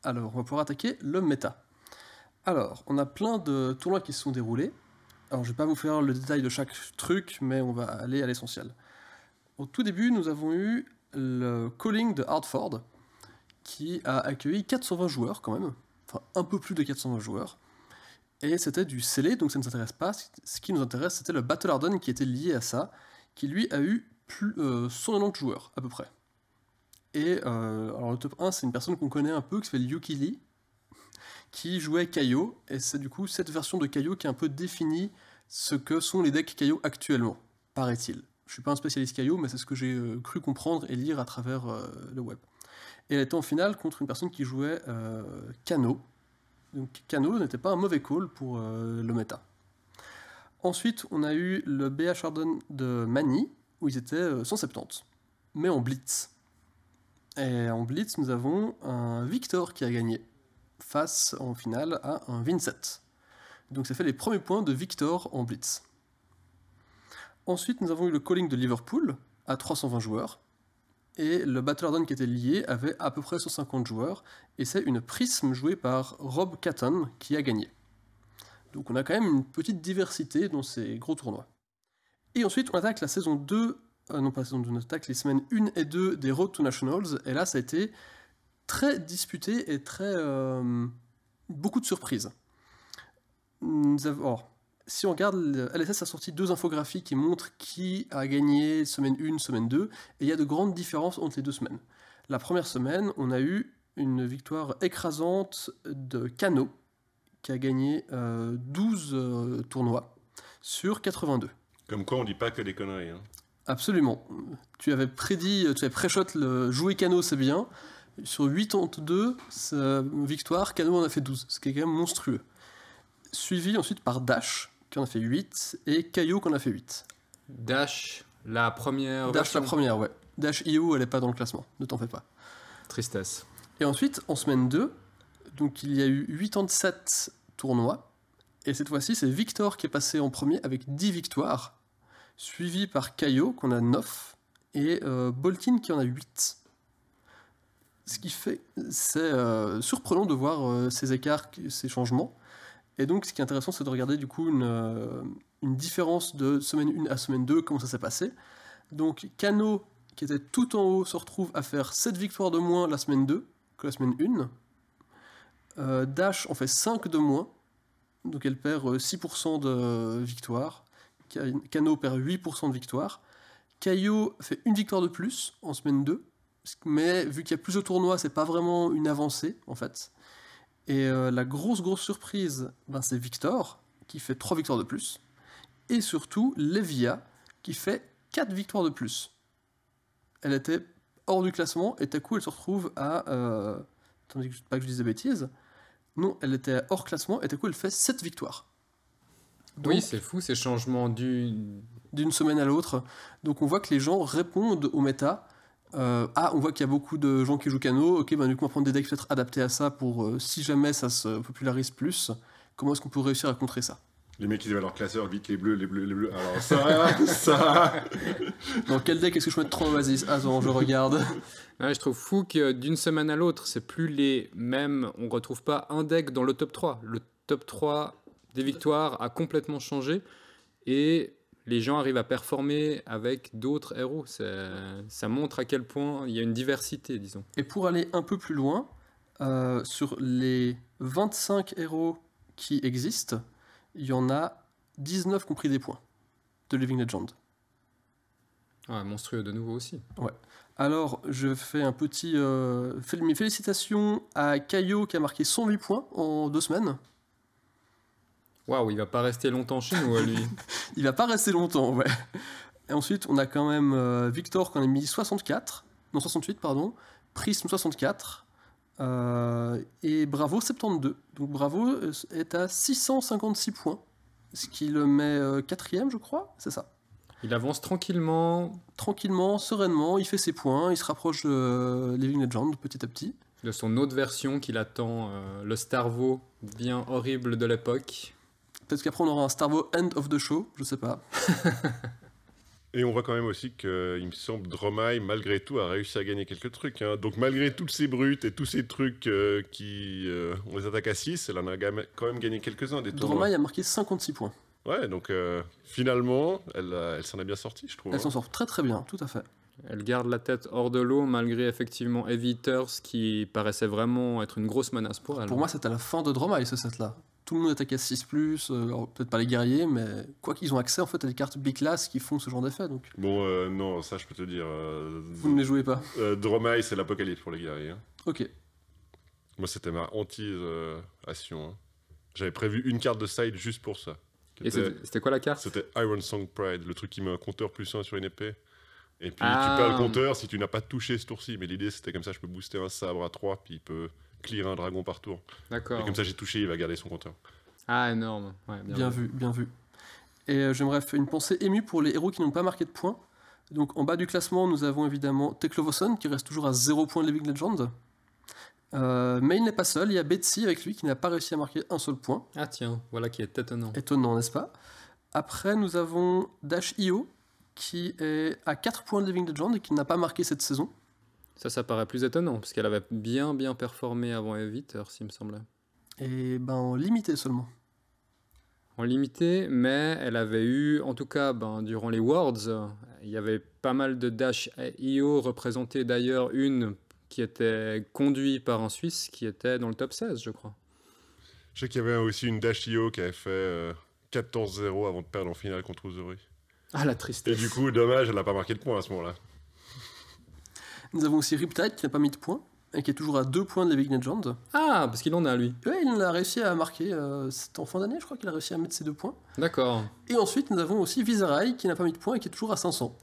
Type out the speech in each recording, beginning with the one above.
Alors, on va pouvoir attaquer le méta. Alors, on a plein de tournois qui se sont déroulés. Alors, je ne vais pas vous faire le détail de chaque truc, mais on va aller à l'essentiel. Au tout début, nous avons eu le Calling de Hartford, qui a accueilli 420 joueurs quand même, enfin un peu plus de 420 joueurs. Et c'était du scellé, donc ça ne nous intéresse pas. Ce qui nous intéresse, c'était le Battle Harden qui était lié à ça, qui lui a eu plus 190 joueurs à peu près. Et alors le top 1, c'est une personne qu'on connaît un peu, qui s'appelle Yuki Lee, qui jouait Kaio, et c'est du coup cette version de Kaio qui a un peu défini ce que sont les decks Kaio actuellement, paraît-il. Je suis pas un spécialiste Kaio, mais c'est ce que j'ai cru comprendre et lire à travers le web. Et elle était en finale contre une personne qui jouait Kano. Donc Kano n'était pas un mauvais call pour le méta. Ensuite, on a eu le BH Harden de Mani, où ils étaient 170, mais en blitz. Et en blitz, nous avons un Victor qui a gagné, face en finale à un Vincent. Donc ça fait les premiers points de Victor en blitz. Ensuite, nous avons eu le calling de Liverpool, à 320 joueurs, et le Battle Harden qui était lié avait à peu près 150 joueurs, et c'est une prisme jouée par Rob Catton qui a gagné. Donc on a quand même une petite diversité dans ces gros tournois. Et ensuite on attaque la saison 2, non pas la saison 2, on attaque les semaines 1 et 2 des Road to Nationals, et là ça a été très disputé et très... beaucoup de surprises. Si on regarde, LSS a sorti 2 infographies qui montrent qui a gagné semaine 1, semaine 2, et il y a de grandes différences entre les 2 semaines. La première semaine, on a eu une victoire écrasante de Kano, qui a gagné 12 tournois sur 82. Comme quoi, on dit pas que des conneries. Hein. Absolument. Tu avais pré-shot le jouer Kano, c'est bien. Sur 82 victoires, Kano en a fait 12, ce qui est quand même monstrueux. Suivi ensuite par Dash, qui en a fait 8, et Kaio qui en a fait 8. Dash, la première Dash, version. la première, ouais. Dash IO, elle n'est pas dans le classement, ne t'en fais pas. Tristesse. Et ensuite, en semaine 2, donc il y a eu 87 tournois, et cette fois-ci, c'est Victor qui est passé en premier avec 10 victoires, suivi par Kaio, qu'on a 9, et Boltin qui en a 8. Ce qui fait, c'est surprenant de voir ces écarts, ces changements. Et donc, ce qui est intéressant, c'est de regarder du coup une différence de semaine 1 à semaine 2, comment ça s'est passé. Donc, Kano, qui était tout en haut, se retrouve à faire 7 victoires de moins la semaine 2 que la semaine 1. Dash en fait 5 de moins, donc elle perd 6% de victoire. Kano perd 8% de victoire. Kaio fait une victoire de plus en semaine 2, mais vu qu'il y a plus de tournois, c'est pas vraiment une avancée en fait. Et la grosse surprise, c'est Victor, qui fait 3 victoires de plus. Et surtout, Levia, qui fait 4 victoires de plus. Elle était hors du classement, et tout à coup, elle se retrouve à... attendez, pas que je dise des bêtises. Non, elle était hors classement, et tout à coup, elle fait 7 victoires. Donc, oui, c'est fou, ces changements d'une semaine à l'autre. Donc on voit que les gens répondent au méta. On voit qu'il y a beaucoup de gens qui jouent Kano, ok, du coup on va prendre des decks peut-être adaptés à ça pour si jamais ça se popularise plus, comment est-ce qu'on peut réussir à contrer ça? Les mecs ils avaient leur classeur, vite les bleus, alors ça... Dans quel deck est-ce que je peux mettre 3 Oasis? Attends, je regarde. Ouais, je trouve fou que d'une semaine à l'autre, c'est plus les mêmes, on retrouve pas un deck dans le top 3. Le top 3 des victoires a complètement changé, et... les gens arrivent à performer avec d'autres héros. Ça montre à quel point il y a une diversité, disons. Et pour aller un peu plus loin, sur les 25 héros qui existent, il y en a 19 qui ont pris des points de Living Legend. Ah, monstrueux de nouveau aussi. Ouais. Alors, je fais un petit... mes félicitations à Kaio qui a marqué 108 points en 2 semaines. Waouh, il va pas rester longtemps chez nous, lui. Il va pas rester longtemps, ouais. Et ensuite, on a quand même Victor qui en a mis 68, pardon. Prism 64. Et Bravo 72. Donc Bravo est à 656 points. Ce qui le met 4ème, je crois. C'est ça. Il avance tranquillement. Tranquillement, sereinement. Il fait ses points. Il se rapproche de Living Legend petit à petit. De son autre version qu'il attend, le Starvo bien horrible de l'époque. Peut-être qu'après on aura un Starvo End of the Show, je sais pas. Et on voit quand même aussi qu'il me semble Dromai, malgré tout, a réussi à gagner quelques trucs. Hein. Donc malgré toutes ces brutes et tous ces trucs on les attaque à 6, elle en a quand même gagné quelques-uns des tournois. Dromai a marqué 56 points. Ouais, donc finalement, elle s'en est bien sortie, je trouve. Elle s'en sort très très bien, tout à fait. Elle garde la tête hors de l'eau malgré effectivement Eviters qui paraissait vraiment être une grosse menace pour elle. Pour moi, c'était la fin de Dromai, ce set-là. Tout le monde attaque à 6+, alors peut-être pas les guerriers, mais quoi qu'ils ont accès en fait à des cartes B-class qui font ce genre d'effet. Donc. Bon, non, ça je peux te dire. Vous ne les jouez pas. Dromai, c'est l'apocalypse pour les guerriers. Hein. Ok. Moi, c'était ma anti-action. Hein. J'avais prévu une carte de side juste pour ça. Et c'était quoi la carte? C'était Iron Song Pride, le truc qui met un compteur +1 sur une épée. Et puis tu perds le compteur si tu n'as pas touché ce tour-ci. Mais l'idée c'était comme ça, je peux booster un sabre à 3, puis il peut clear un dragon par tour. D'accord. Et comme ça j'ai touché, il va garder son compteur. Ah, énorme. Ouais, bien vu, bien vu. Et j'aimerais faire une pensée émue pour les héros qui n'ont pas marqué de points. Donc en bas du classement, nous avons évidemment Teklovoson qui reste toujours à 0 points de Living Legend. Mais il n'est pas seul, il y a Betsy avec lui qui n'a pas réussi à marquer un seul point. Ah tiens, voilà qui est étonnant. Étonnant, n'est-ce pas? Après, nous avons Dash.io qui est à 4 points de Living Legend et qui n'a pas marqué cette saison. Ça paraît plus étonnant, parce qu'elle avait bien performé avant Eviters, il me semblait. Et ben en limité seulement. En limité, mais elle avait eu, en tout cas, durant les Worlds, il y avait pas mal de Dash.io représentés, d'ailleurs une qui était conduite par un Suisse qui était dans le top 16, je crois. Je sais qu'il y avait aussi une Dash.io qui avait fait 14-0 avant de perdre en finale contre Uzuri. Ah, la tristesse. Et du coup, dommage, elle n'a pas marqué de points à ce moment-là. Nous avons aussi Riptide qui n'a pas mis de points et qui est toujours à 2 points de Living Legend. Ah, parce qu'il en a, lui. Ouais, il a réussi à marquer, c'était en fin d'année, je crois qu'il a réussi à mettre ses 2 points. D'accord. Et ensuite, nous avons aussi Viserai qui n'a pas mis de points et qui est toujours à 500.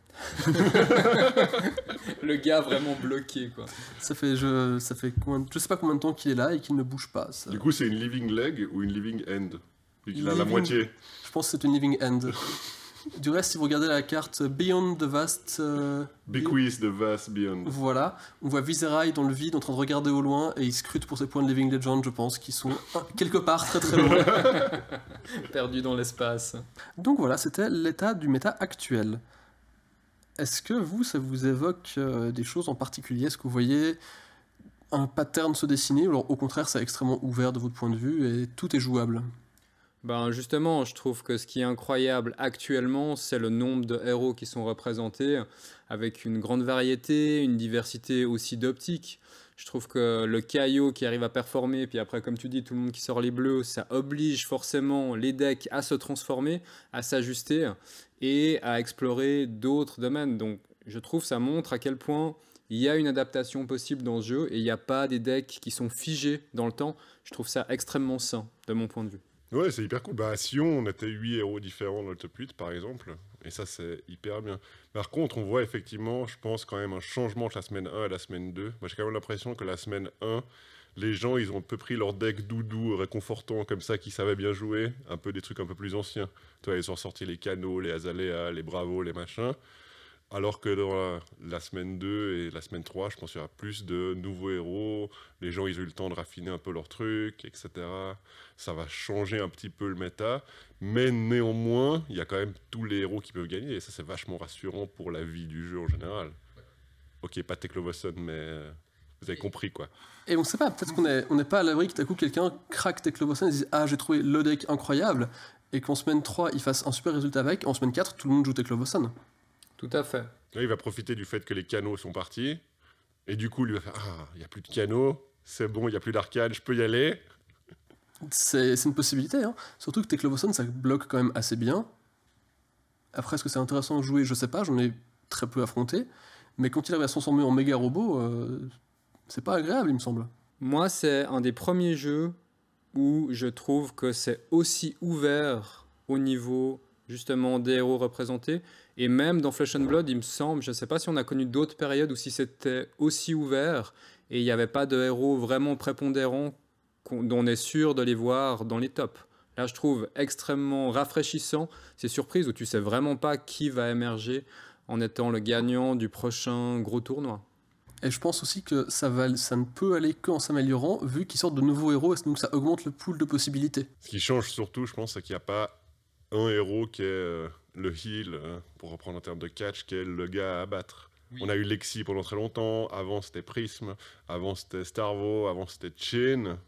Le gars vraiment bloqué, quoi. Ça fait je sais pas combien de temps qu'il est là et qu'il ne bouge pas. Ça. Du coup, c'est une living leg ou une living end? Vu qu'il a la Living- moitié. Je pense que c'est une Living End. Du reste, si vous regardez la carte Beyond the Vast... Bequeath de Vast Beyond. Voilà, on voit Viserai dans le vide en train de regarder au loin et il scrute pour ses points de Living Legend, je pense, qui sont quelque part très très loin. Perdu dans l'espace. Donc voilà, c'était l'état du méta actuel. Est-ce que vous, ça vous évoque des choses en particulier? Est-ce que vous voyez un pattern se dessiner ou alors au contraire c'est extrêmement ouvert de votre point de vue et tout est jouable? Justement, je trouve que ce qui est incroyable actuellement, c'est le nombre de héros qui sont représentés, avec une grande variété, une diversité aussi d'optiques. Je trouve que le Kaio qui arrive à performer, puis après, comme tu dis, tout le monde qui sort les bleus, ça oblige forcément les decks à se transformer, à s'ajuster et à explorer d'autres domaines. Donc, je trouve que ça montre à quel point il y a une adaptation possible dans ce jeu et il n'y a pas des decks qui sont figés dans le temps. Je trouve ça extrêmement sain, de mon point de vue. Ouais, c'est hyper cool. Bah, à Sion, on était 8 héros différents dans le top 8, par exemple. Et ça, c'est hyper bien. Par contre, on voit effectivement, je pense, quand même un changement entre la semaine 1 et la semaine 2. Moi, j'ai quand même l'impression que la semaine 1, les gens, ils ont un peu pris leur deck doudou, réconfortant, comme ça, qui savaient bien jouer. Un peu des trucs un peu plus anciens. Toi, ils ont sorti les Canaux, les Azalea, les Bravos, les machins. Alors que dans la semaine 2 et la semaine 3, je pense qu'il y aura plus de nouveaux héros. Les gens, ils ont eu le temps de raffiner un peu leurs trucs, etc. Ça va changer un petit peu le méta. Mais néanmoins, il y a quand même tous les héros qui peuvent gagner. Et ça, c'est vachement rassurant pour la vie du jeu en général. Ok, pas Teklovoson, mais vous avez compris, quoi. Et on sait pas, peut-être qu'on n'est pas à l'abri que tout à coup quelqu'un craque Teklovoson et dise « Ah, j'ai trouvé le deck incroyable » et qu'en semaine 3, il fasse un super résultat avec, et en semaine 4, tout le monde joue Teklovoson. Tout à fait. Là, il va profiter du fait que les canaux sont partis. Et du coup, lui va faire « Ah, il n'y a plus de canaux. C'est bon, il n'y a plus d'arcade, je peux y aller. » C'est une possibilité, hein. Surtout que Teklovoson, ça bloque quand même assez bien. Après, est-ce que c'est intéressant de jouer? Je sais pas, j'en ai très peu affronté. Mais quand il arrive à se transformer en méga robot, c'est pas agréable, il me semble. Moi, c'est un des premiers jeux où je trouve que c'est aussi ouvert au niveau justement des héros représentés. Et même dans Flesh and Blood, il me semble, je ne sais pas si on a connu d'autres périodes où si c'était aussi ouvert et il n'y avait pas de héros vraiment prépondérants dont on est sûr de les voir dans les tops. Là, je trouve extrêmement rafraîchissant ces surprises où tu sais vraiment pas qui va émerger en étant le gagnant du prochain gros tournoi. Et je pense aussi que ça ne peut aller qu'en s'améliorant, vu qu'ils sortent de nouveaux héros, et donc ça augmente le pool de possibilités. Ce qui change surtout, je pense, c'est qu'il n'y a pas un héros qui est le heal, pour reprendre en termes de catch, qui est le gars à abattre. Oui. On a eu Lexi pendant très longtemps, avant c'était Prism, avant c'était Starvo, avant c'était Chain.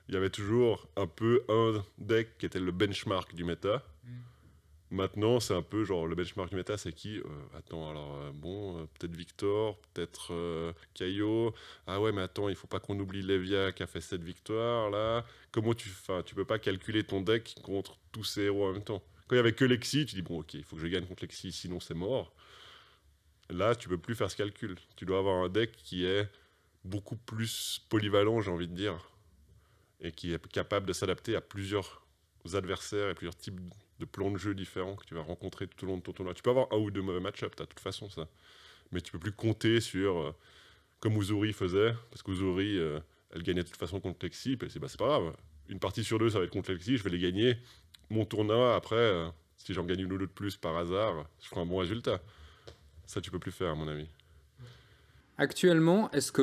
Il y avait toujours un peu un deck qui était le benchmark du méta. Maintenant, c'est un peu genre le benchmark du méta, c'est qui Attends, alors peut-être Victor, peut-être Kaio. Ah ouais, mais attends, il faut pas qu'on oublie Levia qui a fait cette victoire là. Comment tu peux pas calculer ton deck contre tous ces héros en même temps. Quand il y avait que Lexi, tu dis bon, ok, il faut que je gagne contre Lexi, sinon c'est mort. Là, tu peux plus faire ce calcul. Tu dois avoir un deck qui est beaucoup plus polyvalent, j'ai envie de dire, et qui est capable de s'adapter à plusieurs adversaires et plusieurs types de plans de jeu différents que tu vas rencontrer tout au long de ton tournoi. Tu peux avoir un ou deux mauvais match-ups, de toute façon, ça. Mais tu peux plus compter sur, comme Uzuri faisait, parce qu'Uzuri, elle gagnait de toute façon contre Lexi, puis c'est pas grave. Une partie sur deux, ça va être contre Lexi, je vais les gagner. Mon tournoi, après, si j'en gagne une ou deux de plus par hasard, je ferai un bon résultat. Ça, tu peux plus faire, à mon avis. Actuellement, est-ce que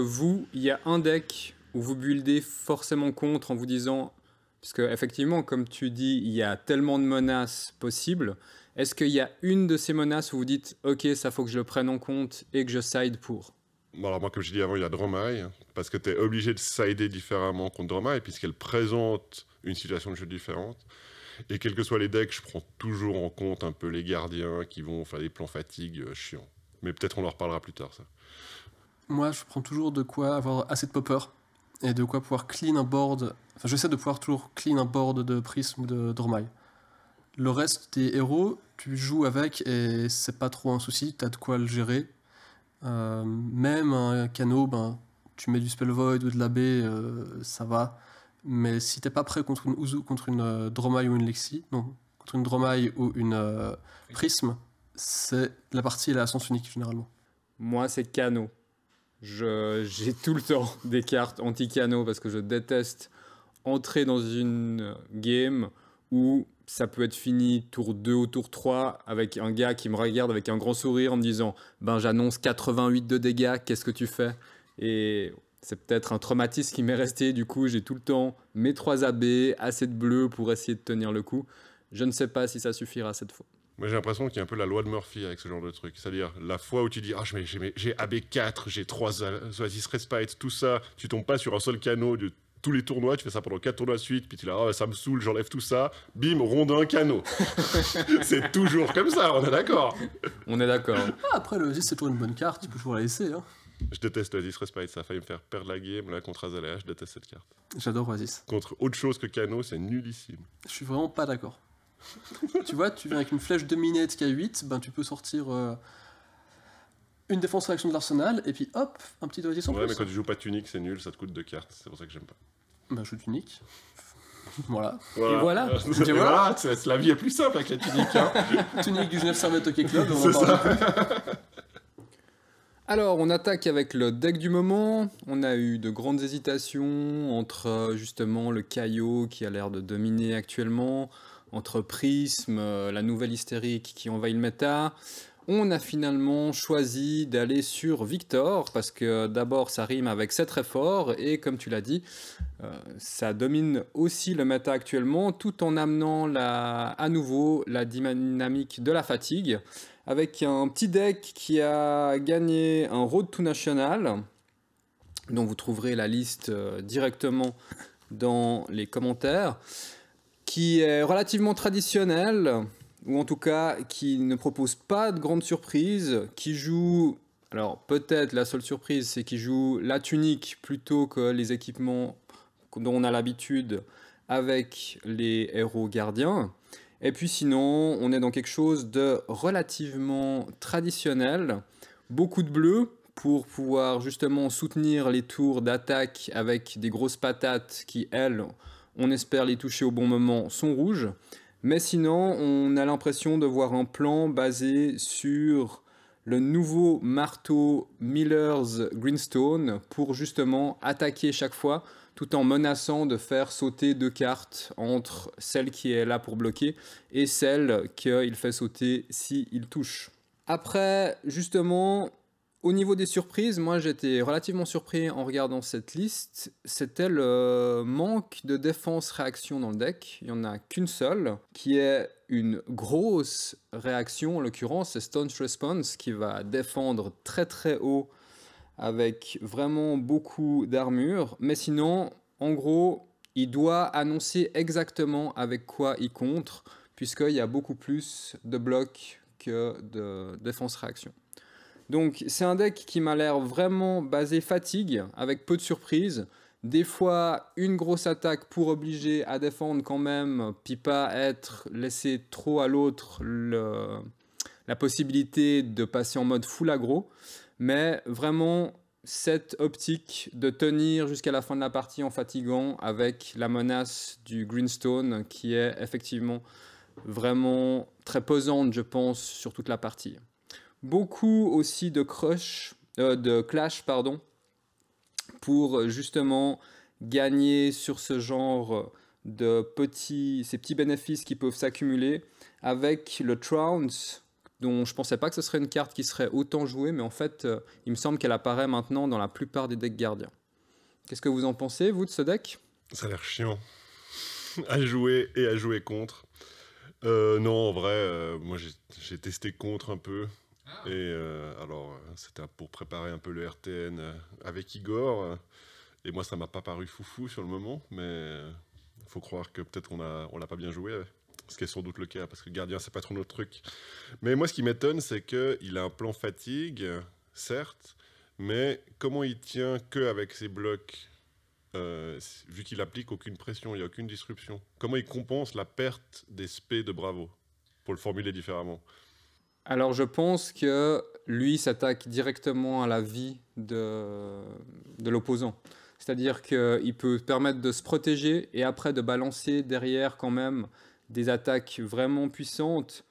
il y a un deck où vous buildez forcément contre en vous disant, parce que effectivement, comme tu dis, il y a tellement de menaces possibles, est-ce qu'il y a une de ces menaces où vous dites, ok, ça faut que je le prenne en compte et que je side pour? Bon, alors moi, comme je dis avant, il y a Dromai, parce que tu es obligé de sider différemment contre Dromai, puisqu'elle présente une situation de jeu différente. Et quels que soient les decks, je prends toujours en compte un peu les gardiens qui vont faire des plans fatigue chiants. Mais peut-être on en reparlera plus tard, ça. Moi, je prends toujours de quoi avoir assez de popper et de quoi pouvoir clean un board. Enfin, j'essaie de pouvoir toujours clean un board de Prism ou de Dormai. Le reste des héros, tu joues avec et c'est pas trop un souci, t'as de quoi le gérer. Même un Cano, tu mets du Spell Void ou de l'AB, ça va. Mais si t'es pas prêt contre une Uzu, contre une Dromai ou une Lexi, non, contre une Dromai ou une Prism, la partie elle est à sens unique généralement. Moi, c'est Cano. J'ai tout le temps des cartes anti-Cano parce que je déteste entrer dans une game où ça peut être fini tour 2 ou tour 3 avec un gars qui me regarde avec un grand sourire en me disant « Ben, j'annonce 88 de dégâts, qu'est-ce que tu fais ?» Et c'est peut-être un traumatisme qui m'est resté, du coup j'ai tout le temps mes 3 AB, assez de bleu pour essayer de tenir le coup. Je ne sais pas si ça suffira cette fois. Moi, j'ai l'impression qu'il y a un peu la loi de Murphy avec ce genre de truc. C'est-à-dire, la fois où tu dis « Ah, j'ai AB4, j'ai 3 Oasis Respite, tout ça », tu tombes pas sur un seul canot de tous les tournois, tu fais ça pendant 4 tournois de suite, puis tu dis « Ah, ça me saoule, j'enlève tout ça, bim, rondin, canot ». C'est toujours comme ça, on est d'accord. On est d'accord. Après, le Oasis, c'est toujours une bonne carte, tu peux toujours la laisser. Hein. Je déteste Oasis Respite, ça a failli me faire perdre la game là contre Azalea, je déteste cette carte. J'adore Oasis. Contre autre chose que canot, c'est nullissime. Je suis vraiment pas d'accord. Tu vois, tu viens avec une flèche dominate qui a 8, tu peux sortir une défense réaction de l'arsenal, et puis hop, un petit Oasis en Ouais, plus. mais quand tu joues pas tunique, c'est nul, ça te coûte 2 cartes, c'est pour ça que j'aime pas. Shoot unique. Voilà. Et voilà. Et voilà, la vie est plus simple avec la tunique. Hein. Tunique du Genève Servette Hockey Club, on en C'est parle. ça. Alors, on attaque avec le deck du moment. On a eu de grandes hésitations entre justement le Kaio qui a l'air de dominer actuellement, entre Prism, la nouvelle hystérique qui envahit le méta. On a finalement choisi d'aller sur Victor parce que d'abord ça rime avec c'est très fort et comme tu l'as dit, ça domine aussi le méta actuellement tout en amenant à nouveau la dynamique de la fatigue avec un petit deck qui a gagné un Road to National dont vous trouverez la liste directement dans les commentaires, qui est relativement traditionnel, ou en tout cas qui ne propose pas de grandes surprises, qui joue, alors peut-être la seule surprise c'est qu'il joue la tunique plutôt que les équipements dont on a l'habitude avec les héros gardiens. Et puis sinon, on est dans quelque chose de relativement traditionnel, beaucoup de bleu pour pouvoir justement soutenir les tours d'attaque avec des grosses patates qui, elles, on espère les toucher au bon moment, sont rouges. Mais sinon, on a l'impression de voir un plan basé sur le nouveau marteau Miller's Greenstone pour justement attaquer chaque fois tout en menaçant de faire sauter 2 cartes entre celle qui est là pour bloquer et celle qu'il fait sauter s'il touche. Après, justement, Au niveau des surprises, moi j'étais relativement surpris en regardant cette liste. C'était le manque de défense-réaction dans le deck. Il n'y en a qu'une seule, qui est une grosse réaction. En l'occurrence, c'est Staunch Response qui va défendre très très haut avec vraiment beaucoup d'armure. Mais sinon, en gros, il doit annoncer exactement avec quoi il contre, puisqu'il y a beaucoup plus de blocs que de défense-réaction. Donc c'est un deck qui m'a l'air vraiment basé fatigue, avec peu de surprises. Des fois, une grosse attaque pour obliger à défendre quand même, puis pas être laissé trop à l'autre la possibilité de passer en mode full aggro. Mais vraiment, cette optique de tenir jusqu'à la fin de la partie en fatiguant avec la menace du Greenstone qui est effectivement vraiment très pesante, je pense, sur toute la partie. Beaucoup aussi de clash, pour justement gagner sur ce genre de ces petits bénéfices qui peuvent s'accumuler avec le Trounce, dont je pensais pas que ce serait une carte qui serait autant jouée, mais en fait, il me semble qu'elle apparaît maintenant dans la plupart des decks gardiens. Qu'est-ce que vous en pensez, vous, de ce deck? Ça a l'air chiant à jouer et à jouer contre. Non, en vrai, moi j'ai testé contre un peu. Et alors, c'était pour préparer un peu le RTN avec Igor. Et moi, ça m'a pas paru foufou sur le moment, mais il faut croire que peut-être on l'a pas bien joué. Ce qui est sans doute le cas, parce que gardien, c'est pas trop notre truc. Mais moi, ce qui m'étonne, c'est qu'il a un plan fatigue, certes, mais comment il tient qu'avec ses blocs, vu qu'il applique aucune pression, il n'y a aucune disruption. Comment il compense la perte des spés de Bravo, pour le formuler différemment? Alors je pense que lui s'attaque directement à la vie de l'opposant. C'est-à-dire qu'il peut permettre de se protéger et après de balancer derrière quand même des attaques vraiment puissantes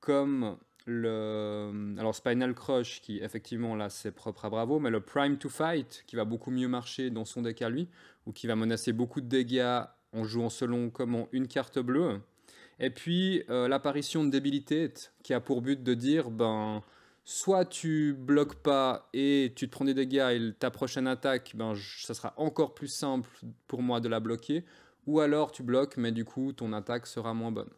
comme alors Spinal Crush qui effectivement là c'est propre à Bravo, mais le Prime to Fight qui va beaucoup mieux marcher dans son deck à lui ou qui va menacer beaucoup de dégâts en jouant selon comment une carte bleue. Et puis l'apparition de Debilitate qui a pour but de dire soit tu bloques pas et tu te prends des dégâts et ta prochaine attaque, ça sera encore plus simple pour moi de la bloquer, ou alors tu bloques mais du coup ton attaque sera moins bonne.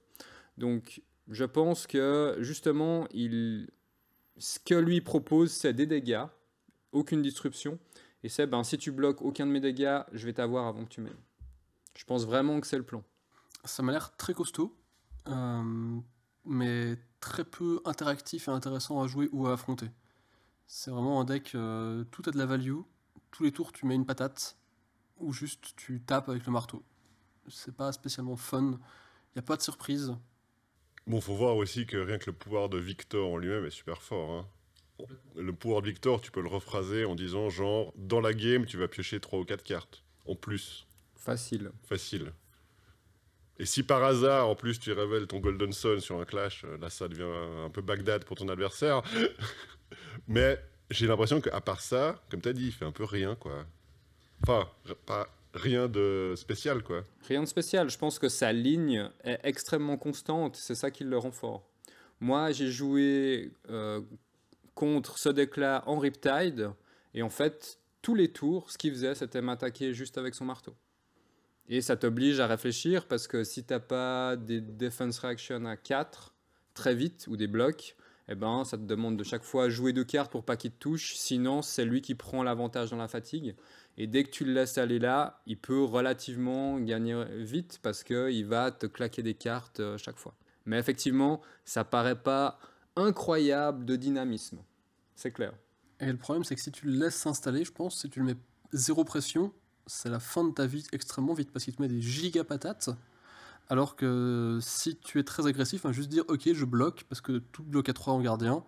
Donc je pense que justement ce que lui propose c'est des dégâts, aucune disruption, et c'est si tu bloques aucun de mes dégâts, je vais t'avoir avant que tu m'aies. Je pense vraiment que c'est le plan. Ça m'a l'air très costaud. Mais très peu interactif et intéressant à jouer ou à affronter. C'est vraiment un deck, tout a de la value, tous les tours tu mets une patate, ou juste tu tapes avec le marteau. C'est pas spécialement fun, il n'y a pas de surprise. Bon, faut voir aussi que rien que le pouvoir de Victor en lui-même est super fort. Hein. Le pouvoir de Victor, tu peux le rephraser en disant genre, dans la game, tu vas piocher 3 ou 4 cartes, en plus. Facile. Et si par hasard, en plus, tu révèles ton Golden Sun sur un clash, là, ça devient un peu Bagdad pour ton adversaire. Mais j'ai l'impression qu'à part ça, comme tu as dit, il fait un peu rien, quoi. Enfin, pas rien de spécial, quoi. Rien de spécial. Je pense que sa ligne est extrêmement constante. C'est ça qui le rend fort. Moi, j'ai joué contre ce deck-là en Riptide. Et en fait, tous les tours, ce qu'il faisait, c'était m'attaquer juste avec son marteau. Et ça t'oblige à réfléchir parce que si t'as pas des defense reaction à 4 très vite ou des blocs, ça te demande de chaque fois jouer 2 cartes pour pas qu'il te touche. Sinon, c'est lui qui prend l'avantage dans la fatigue. Et dès que tu le laisses aller là, il peut relativement gagner vite parce qu'il va te claquer des cartes chaque fois. Mais effectivement, ça paraît pas incroyable de dynamisme. C'est clair. Et le problème, c'est que si tu le laisses s'installer, je pense, si tu le mets zéro pression, c'est la fin de ta vie extrêmement vite parce qu'il te met des giga patates. Alors que si tu es très agressif, juste dire ok, je bloque parce que tout bloque à 3 en gardien,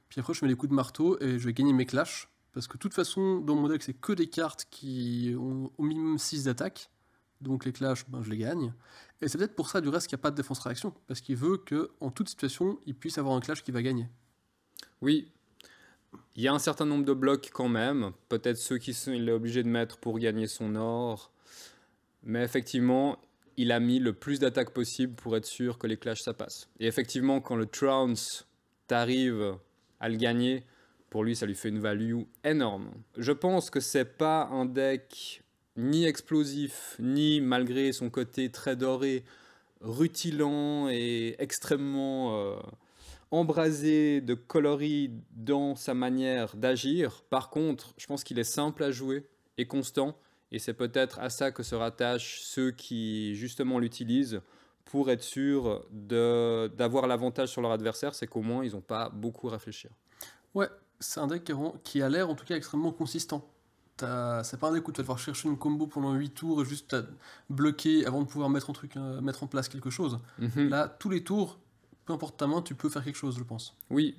puis après je mets des coups de marteau et je vais gagner mes clashs. Parce que de toute façon, dans mon deck, c'est que des cartes qui ont au minimum 6 d'attaque. Donc les clashs, je les gagne. Et c'est peut-être pour ça du reste qu'il n'y a pas de défense-réaction. Parce qu'il veut qu'en toute situation, il puisse avoir un clash qui va gagner. Oui. Il y a un certain nombre de blocs quand même, peut-être ceux qu'il est obligé de mettre pour gagner son or, mais effectivement, il a mis le plus d'attaques possible pour être sûr que les clashs ça passe. Et effectivement, quand le Trounce t'arrive à le gagner, pour lui, ça lui fait une value énorme. Je pense que c'est pas un deck ni explosif, ni malgré son côté très doré, rutilant et extrêmement embrasé de coloris dans sa manière d'agir. Par contre, je pense qu'il est simple à jouer et constant, et c'est peut-être à ça que se rattachent ceux qui justement l'utilisent pour être sûr d'avoir l'avantage sur leur adversaire, c'est qu'au moins ils n'ont pas beaucoup à réfléchir. Ouais, c'est un deck qui a l'air en tout cas extrêmement consistant. C'est pas un deck où tu vas devoir chercher une combo pendant 8 tours et juste bloquer avant de pouvoir mettre en place quelque chose. Là, tous les tours, peu importe ta main, tu peux faire quelque chose, je pense. Oui.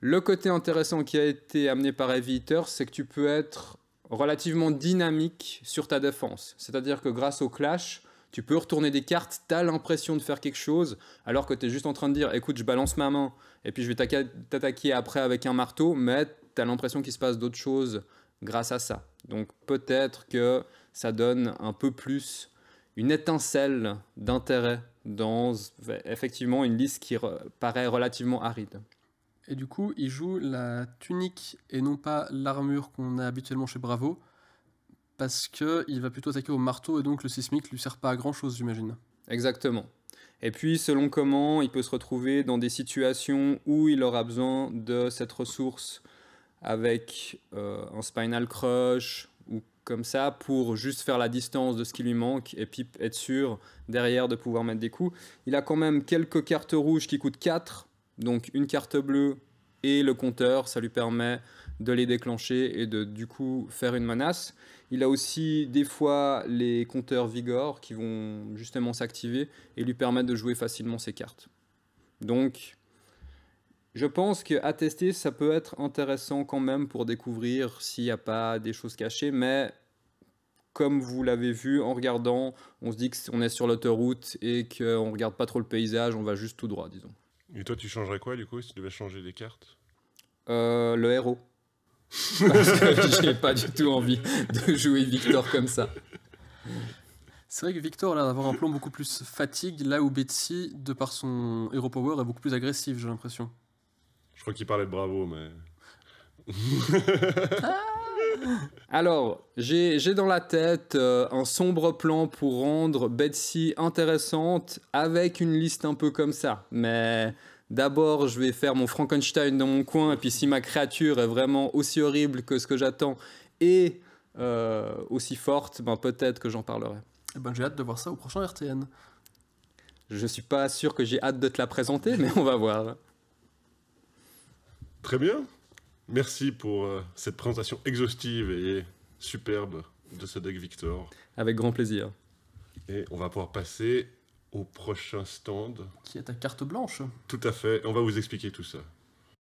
Le côté intéressant qui a été amené par Heavy Hitter, c'est que tu peux être relativement dynamique sur ta défense. C'est-à-dire que grâce au clash, tu peux retourner des cartes, tu as l'impression de faire quelque chose, alors que tu es juste en train de dire, écoute, je balance ma main, et puis je vais t'attaquer après avec un marteau, mais tu as l'impression qu'il se passe d'autres choses grâce à ça. Donc peut-être que ça donne un peu plus une étincelle d'intérêt dans effectivement une liste qui paraît relativement aride. Et du coup, il joue la tunique et non pas l'armure qu'on a habituellement chez Bravo, parce qu'il va plutôt attaquer au marteau et donc le sismique lui sert pas à grand chose, j'imagine. Exactement. Et puis selon comment, il peut se retrouver dans des situations où il aura besoin de cette ressource avec un Spinal Crush ou comme ça pour juste faire la distance de ce qui lui manque et puis être sûr derrière de pouvoir mettre des coups. Il a quand même quelques cartes rouges qui coûtent 4, donc une carte bleue et le compteur, ça lui permet de les déclencher et de du coup faire une menace. Il a aussi des fois les compteurs Vigor qui vont justement s'activer et lui permettre de jouer facilement ses cartes. Donc je pense qu'à tester, ça peut être intéressant quand même pour découvrir s'il n'y a pas des choses cachées, mais comme vous l'avez vu en regardant, on se dit qu'on est sur l'autoroute et qu'on ne regarde pas trop le paysage, on va juste tout droit, disons. Et toi, tu changerais quoi du coup si tu devais changer des cartes? Le héros. Parce que j'ai pas du tout envie de jouer Victor comme ça. C'est vrai que Victor a l'air d'avoir un plan beaucoup plus fatigue, là où Betsy, de par son Hero Power, est beaucoup plus agressive, j'ai l'impression. Je crois qu'il parlait de Bravo, mais... Alors, j'ai dans la tête un sombre plan pour rendre Betsy intéressante avec une liste un peu comme ça. Mais d'abord, je vais faire mon Frankenstein dans mon coin, et puis si ma créature est vraiment aussi horrible que ce que j'attends et aussi forte, ben peut-être que j'en parlerai. Eh ben, j'ai hâte de voir ça au prochain RTN. Je suis pas sûr que j'ai hâte de te la présenter, mais on va voir. Très bien. Merci pour cette présentation exhaustive et superbe de ce deck Victor. Avec grand plaisir. Et on va pouvoir passer au prochain stand. Qui est ta carte blanche. Tout à fait. On va vous expliquer tout ça.